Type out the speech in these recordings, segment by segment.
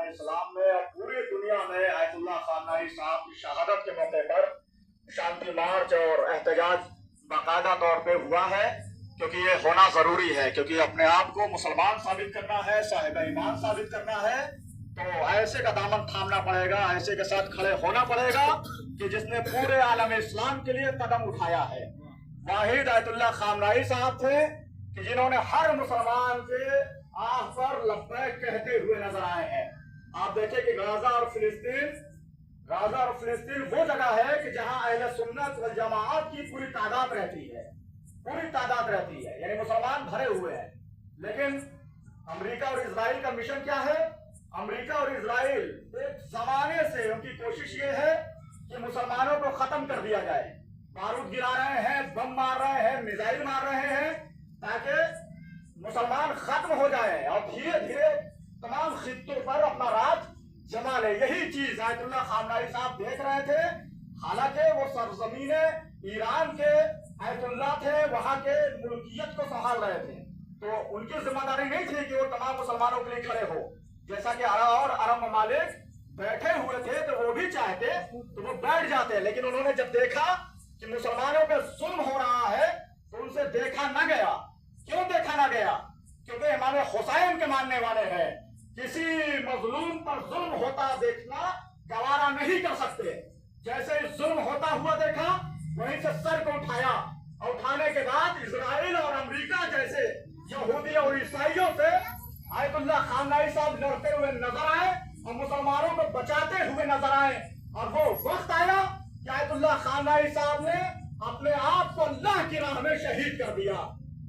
इस्लाम में और पूरी दुनिया में आयतुल्लाह खामनेई साहब की शहादत के मौके पर शांति मार्च और एहतजाज बाकायदा तौर पे हुआ है, क्योंकि ये होना जरूरी है, क्योंकि अपने आप को मुसलमान साबित करना है, साहिब ईमान साबित करना है, तो ऐसे का दामन थामना पड़ेगा, ऐसे के साथ खड़े होना पड़ेगा कि जिसने पूरे आलम इस्लाम के लिए कदम उठाया है। वाहिद आयतुल्लाह खामनेई साहब थे कि जिन्होंने हर मुसलमान के आह पर लब्बैक कहते हुए नजर आए हैं। आप देखें कि गाजा और फिलिस्तीन वो जगह है कि जहां अहले सुन्नत वल जमाअत की पूरी तादाद रहती है, यानी मुसलमान भरे हुए हैं। लेकिन अमेरिका और इजराइल का मिशन क्या है? अमेरिका और इजराइल एक जमाने से उनकी कोशिश ये है कि मुसलमानों को खत्म कर दिया जाए। बारूद गिरा रहे हैं, बम मार रहे हैं, मिसाइल मार रहे हैं, ताकि मुसलमान खत्म हो जाए और धीरे धीरे तमाम खित्तों पर अपना राज जमा ले। यही चीज आयतुल्लाह खामनेई साहब देख रहे थे। हालांकि वो सरजमीन ईरान के आयतुल्लाह थे, वहां के मुल्कियत को संभाल रहे थे, तो उनकी जिम्मेदारी नहीं थी कि वो तमाम मुसलमानों के लिए खड़े हो। जैसा कि अरब ममालिक बैठे हुए थे तो वो भी चाहते तो वो बैठ जाते, लेकिन उन्होंने जब देखा कि मुसलमानों पे जुल्म हो रहा है तो उनसे देखा न गया। क्यों देखा न गया? क्योंकि इमाम हुसैन के मानने वाले हैं। किसी मजलूम पर जुल्म होता देखना गवारा नहीं कर सकते। जैसे जुल्म होता हुआ देखा, वहीं से सर को उठाया और उठाने के बाद इजराइल और अमेरिका जैसे यहूदी और ईसाइयों से आयतुल्लाह खामनेई साहब लड़ते हुए नजर आए और मुसलमानों को बचाते हुए नजर आए। और वो वक्त आया कि आयतुल्लाह खामनेई साहब ने अपने आप को अल्लाह की राह में शहीद कर दिया,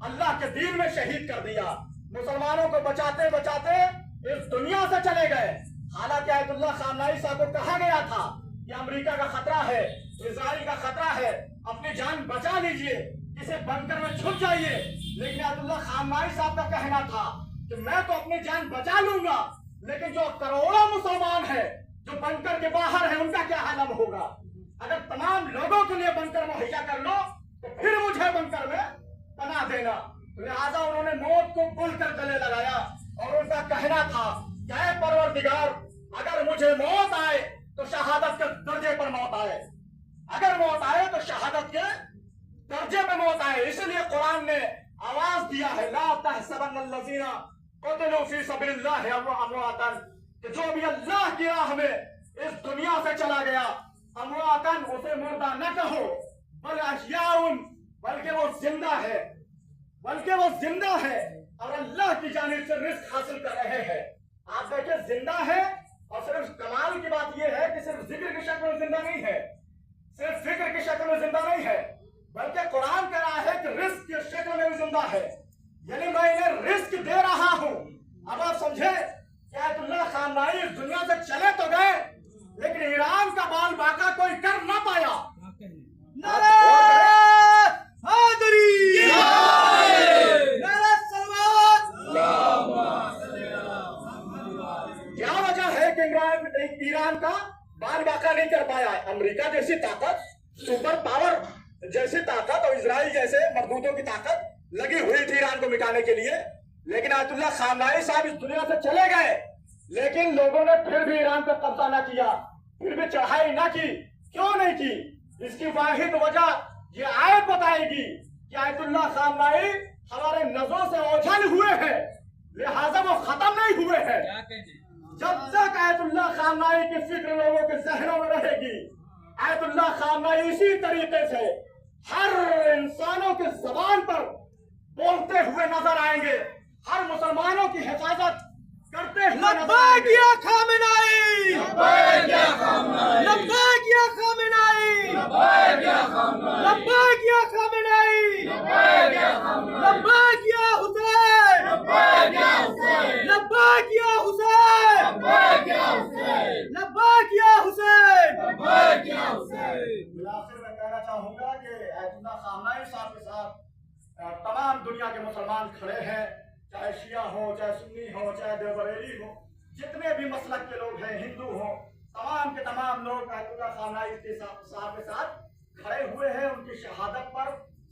अल्लाह के दीन में शहीद कर दिया। मुसलमानों को बचाते बचाते इस दुनिया से चले गए। हालांकि आयतुल्लाह खामनेई साहब को कहा गया था कि अमेरिका का खतरा है, इजराइल का खतरा है, अपनी जान बचा लीजिए, किसी बंकर में छुप जाइए। लेकिन आयतुल्लाह खामनेई साहब का कहना था कि मैं तो अपनी जान बचा लूंगा, लेकिन जो करोड़ों मुसलमान है जो बंकर के बाहर है, उनका क्या हालत होगा? अगर तमाम लोगों के लिए बंकर मुहैया कर लो तो फिर मुझे बंकर में पनाह देना। लिहाजा उन्होंने मौत को बुलकर गले लगाया और उनका कहना था कि ऐ परवरदिगार, अगर मुझे मौत आए तो शहादत के दर्जे पर मौत आए, अगर मौत आए तो शहादत के दर्जे पे मौत आए। इसलिए कुरान ने आवाज दिया है, ला तहसबन्नल्लज़ीना क़ुतिलू फी सबिलिल्लाहि अमवातन, कि जो भी अल्लाह की राह में इस दुनिया से चला गया, अमवातन, उसे मुर्दा न कहो, बल अहयाउन, बल्कि वो जिंदा है, और अल्लाह की जानिब से रिस्क हासिल कर रहे हैं। आप देखिए, जिंदा है, और सिर्फ कमाल की बात यह है कि सिर्फ जिक्र की शक्ल में जिंदा नहीं है, सिर्फ फिक्र की शक्ल में जिंदा नहीं है, बल्कि कुरान कह रहा है कि रिस्क की शक्ल में भी जिंदा है। यानी मैं इन्हें रिस्क दे रहा हूं। अब आप समझे कि आयतुल्लाह खामनेई इस दुनिया से चले तो गए, लेकिन ईरान का बाल बाका कोई कर ना पाया। क्या वजह है कि ईरान का बाल बाका नहीं कर पाया? अमेरिका जैसी ताकत, सुपर पावर जैसी ताकत और इजराइल जैसे मजबूतों की ताकत लगी हुई थी ईरान को मिटाने के लिए, लेकिन आयतुल्लाह खामनेई साहब इस दुनिया से चले गए, लेकिन लोगों ने फिर भी ईरान पर कब्जा न किया, फिर भी चढ़ाई न की। क्यों नहीं की? इसकी वाहिद वजह ये आयत बताएगी कि आयतुल्लाह खामनेई हमारे नजरों से ओझल हुए हैं, लिहाजा वो खत्म नहीं हुए हैं। जब तक आयतुल्लाह खामनेई की फिक्र लोगों के जहनों में रहेगी, आयतुल्लाह खामनेई इसी तरीके से हर इंसानों के जबान पर बोलते हुए नजर आएंगे, हर मुसलमानों की हिफाजत करते हुए लब्बैक या खामेनेई, लब्बैक या खामेनेई, लब्बैक या खामेनेई, लब्बैक या खामेनेई, लब्बैक या खामेनेई, लब्बैक या खामेनेई, लब्बैक या हुसैन, लब्बैक या हुसैन, लब्बैक या हुसैन, लब्बैक या हुसैन, लब्बैक या हुसैन, लब्बैक या हुसैन। आखिर में कहना चाहूंगा कि आयतुल्लाह खामनेई साहब के साथ तमाम दुनिया के मुसलमान खड़े हैं, चाहे शिया हो, चाहे सुन्नी हो, चाहे देवबरेली हो, जितने भी मसलक के लोग हैं, हिंदू हो, तमाम के तमाम लोग आयतुल्लाह खामनेई साहब के साथ खड़े हुए हैं। उनकी शहादत पर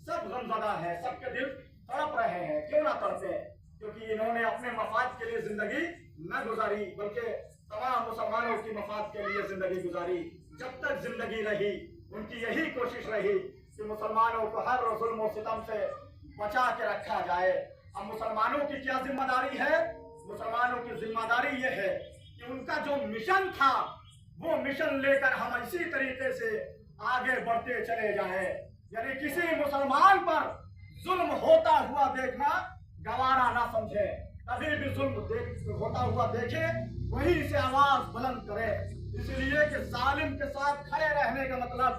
सब गमज़दा है, सबके दिल तड़प रहे हैं। क्यों ना तड़पे? क्योंकि इन्होंने अपने मफाद के लिए जिंदगी न गुजारी, बल्कि तमाम मुसलमानों की मफाद के लिए जिंदगी गुजारी। जब तक जिंदगी रही उनकी यही कोशिश रही कि मुसलमानों को हर जुल्म और सितम से बचा के रखा जाए। अब मुसलमानों की क्या जिम्मेदारी है? मुसलमानों की जिम्मेदारी ये है कि उनका जो मिशन था वो मिशन लेकर हम इसी तरीके से आगे बढ़ते चले जाएं। यानी किसी मुसलमान पर जुल्म होता हुआ देखना गवारा ना समझे। कभी भी जुल्म होता हुआ देखे वहीं से आवाज बुलंद करे। इसलिए कि जालिम के साथ खड़े रहने का मतलब,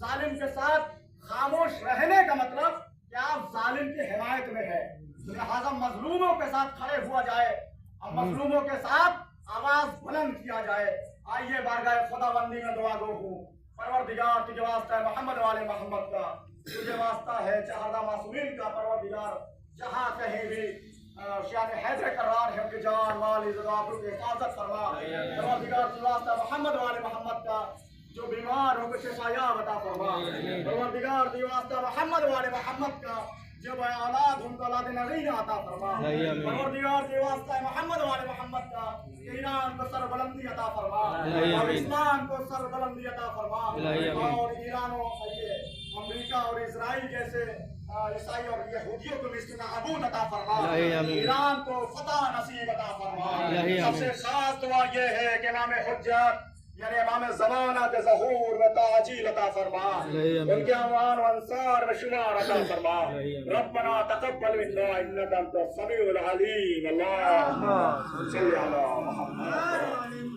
जालिम के साथ खामोश रहने का मतलब कि आप जालिम की हिमायत में है। लिहाजा मजलूमों के साथ खड़े हुआ जाए और मजलूमों के साथ आवाज बुलंद किया जाए। आइए बारगाह खुदाबंदी में दुआ गो हूँ। परवरदिगार तुझे वास्ता है मोहम्मद वाले मोहम्मद का, तुझे वास्ता है चहरदा मासूमीन का। परवरदिगार जहाँ कहीं भी शान हैदर करार है उनकी जान माल इज्जत आबरू की हिफाजत फरमा। परवरदिगार तुझे वास्ता मोहम्मद वाले मोहम्मद का, जो बीमार हो कुछ शिफाया बता फरमा। परवरदिगार तुझे वास्ता मोहम्मद वाले मोहम्मद का, जो औलाद उनको औलाद नगीन अता फरमा। परवरदिगार तुझे वास्ता मोहम्मद वाले मोहम्मद का, ईरान को सरबलंदी अता फरमा और इस्लाम को सरबलंदी अता फरमा। और ईरान और अमेरिका और इजराइल जैसे ईसाई और यहूदियों को निस्ताबूद अता फरमा। ईरान को फतह नसीब अता फरमा। सबसे खास दुआ ये है कि इमाम हुज्जत यानी इमाम ज़माना के ज़हूर में ताजील अता फरमा, उनके अमान व अंसार में शुमार अता फरमा। रब्बना तक़ब्बल मिन्ना इन्नका अंतस समीउल अलीम। अल्लाहुम्मा सल्लि अला मुहम्मद।